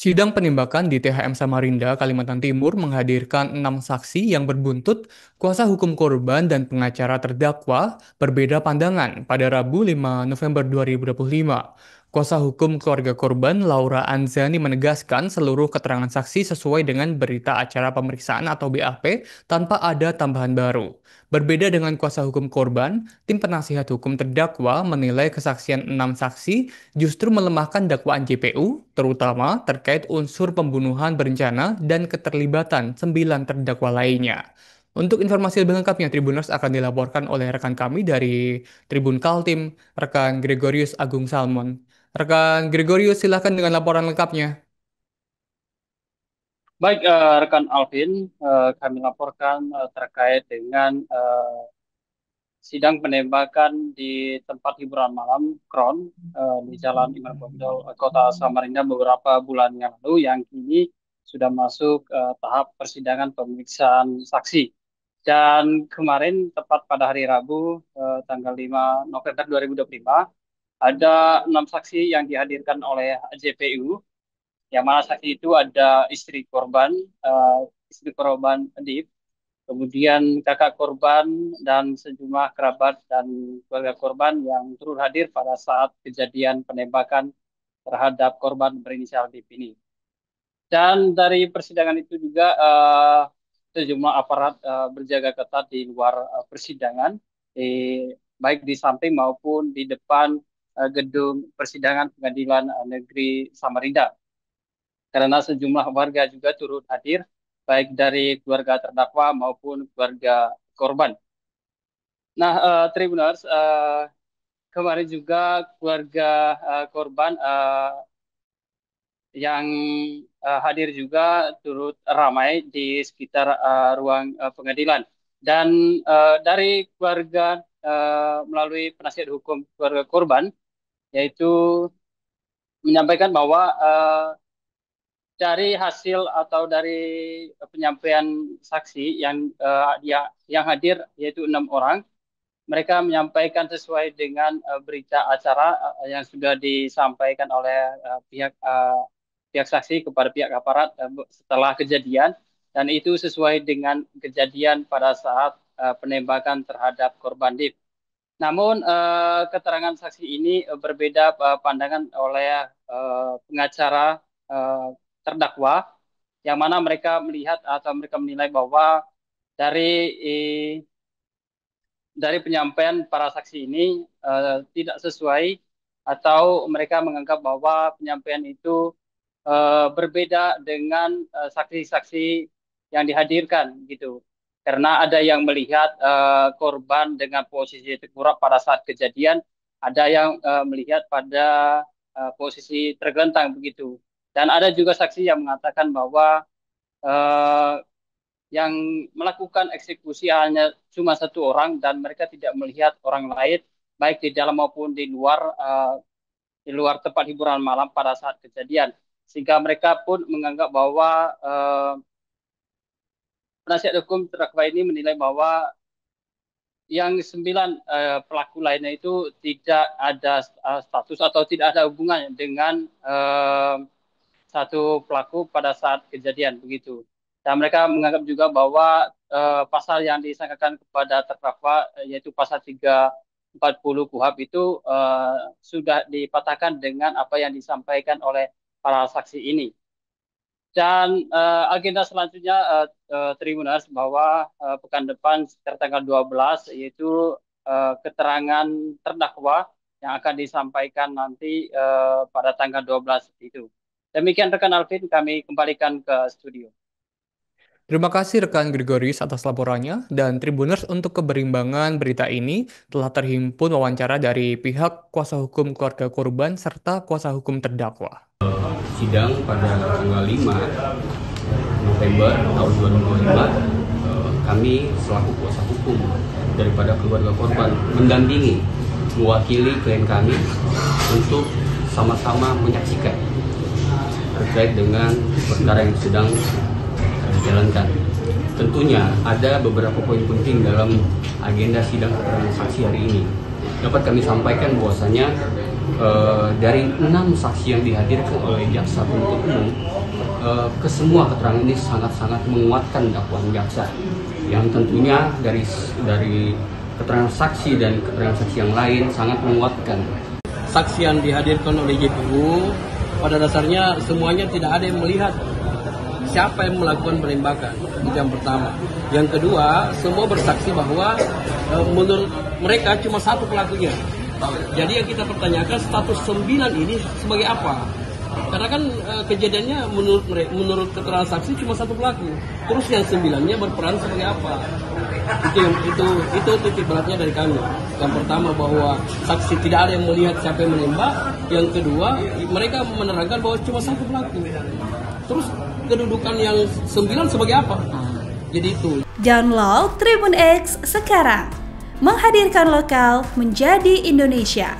Sidang penembakan di THM Samarinda, Kalimantan Timur menghadirkan 6 saksi yang berbuntut, kuasa hukum korban dan pengacara terdakwa berbeda pandangan pada Rabu 5 November 2025. Kuasa hukum keluarga korban Laura Anzani menegaskan seluruh keterangan saksi sesuai dengan berita acara pemeriksaan atau BAP tanpa ada tambahan baru. Berbeda dengan kuasa hukum korban, tim penasihat hukum terdakwa menilai kesaksian 6 saksi justru melemahkan dakwaan JPU, terutama terkait unsur pembunuhan berencana dan keterlibatan 9 terdakwa lainnya. Untuk informasi lebih lengkapnya, Tribuners akan dilaporkan oleh rekan kami dari Tribun Kaltim, rekan Gregorius Agung Salmon. Rekan Gregorius, silahkan dengan laporan lengkapnya. Baik, rekan Alvin, kami laporkan terkait dengan sidang penembakan di tempat hiburan malam Kron di Jalan Imam Bonjol, Kota Samarinda beberapa bulan yang lalu, yang kini sudah masuk tahap persidangan pemeriksaan saksi. Dan kemarin, tepat pada hari Rabu, tanggal 5 November 2025, ada 6 saksi yang dihadirkan oleh JPU, yang mana saksi itu ada istri korban Adib, kemudian kakak korban dan sejumlah kerabat dan keluarga korban yang turut hadir pada saat kejadian penembakan terhadap korban berinisial Dip ini. Dan dari persidangan itu juga sejumlah aparat berjaga ketat di luar persidangan, di, baik di samping maupun di depan gedung persidangan Pengadilan Negeri Samarinda, karena sejumlah warga juga turut hadir, baik dari keluarga terdakwa maupun keluarga korban. Nah, Tribuners, kemarin juga keluarga korban yang hadir juga turut ramai di sekitar ruang pengadilan. Dan dari keluarga, melalui penasihat hukum keluarga korban, yaitu menyampaikan bahwa dari hasil atau dari penyampaian saksi yang hadir, yaitu 6 orang, mereka menyampaikan sesuai dengan berita acara yang sudah disampaikan oleh pihak saksi kepada pihak aparat setelah kejadian, dan itu sesuai dengan kejadian pada saat penembakan terhadap korban Dip. Namun keterangan saksi ini berbeda pandangan oleh pengacara eh, terdakwa, yang mana mereka melihat atau mereka menilai bahwa dari eh, dari penyampaian para saksi ini tidak sesuai, atau mereka menganggap bahwa penyampaian itu berbeda dengan saksi-saksi yang dihadirkan gitu. Karena ada yang melihat korban dengan posisi tengkurap pada saat kejadian, ada yang melihat pada posisi tergelentang begitu. Dan ada juga saksi yang mengatakan bahwa eh, yang melakukan eksekusi hanya cuma 1 orang, dan mereka tidak melihat orang lain, baik di dalam maupun di luar tempat hiburan malam pada saat kejadian. Sehingga mereka pun menganggap bahwa penasihat hukum terdakwa ini menilai bahwa yang 9 pelaku lainnya itu tidak ada status atau tidak ada hubungan dengan satu pelaku pada saat kejadian begitu. Dan mereka menganggap juga bahwa pasal yang disangkakan kepada terdakwa, yaitu pasal 340 KUHP itu sudah dipatahkan dengan apa yang disampaikan oleh para saksi ini. Dan agenda selanjutnya, Tribuners, bahwa pekan depan sekitar tanggal 12, yaitu keterangan terdakwa yang akan disampaikan nanti pada tanggal 12 itu. Demikian rekan Alvin, kami kembalikan ke studio. Terima kasih rekan Gregorius atas laporannya, dan Tribuners untuk keberimbangan berita ini telah terhimpun wawancara dari pihak kuasa hukum keluarga korban serta kuasa hukum terdakwa. Sidang pada tanggal 5 November tahun 2025, kami selaku kuasa hukum daripada keluarga korban mendampingi, mewakili klien kami untuk sama-sama menyaksikan terkait dengan perkara yang sedang dijalankan. Tentunya ada beberapa poin penting dalam agenda sidang keterangan saksi hari ini. Dapat kami sampaikan bahwasanya Dari 6 saksi yang dihadirkan oleh jaksa penuntut umum, kesemua keterangan ini sangat-sangat menguatkan dakwaan jaksa, yang tentunya dari keterangan saksi dan keterangan saksi yang lain sangat menguatkan. Saksi yang dihadirkan oleh JPU pada dasarnya semuanya tidak ada yang melihat siapa yang melakukan penembakan, itu yang pertama. Yang kedua, semua bersaksi bahwa menurut mereka cuma satu pelakunya. Jadi yang kita pertanyakan status 9 ini sebagai apa? Karena kan kejadiannya menurut keterangan saksi cuma satu pelaku. Terus yang 9-nya berperan sebagai apa? Itu titik beratnya dari kami. Yang pertama bahwa saksi tidak ada yang melihat siapa yang menembak. Yang kedua, mereka menerangkan bahwa cuma satu pelaku. Terus kedudukan yang 9 sebagai apa? Jadi itu. Download Tribun X sekarang. Menghadirkan lokal menjadi Indonesia.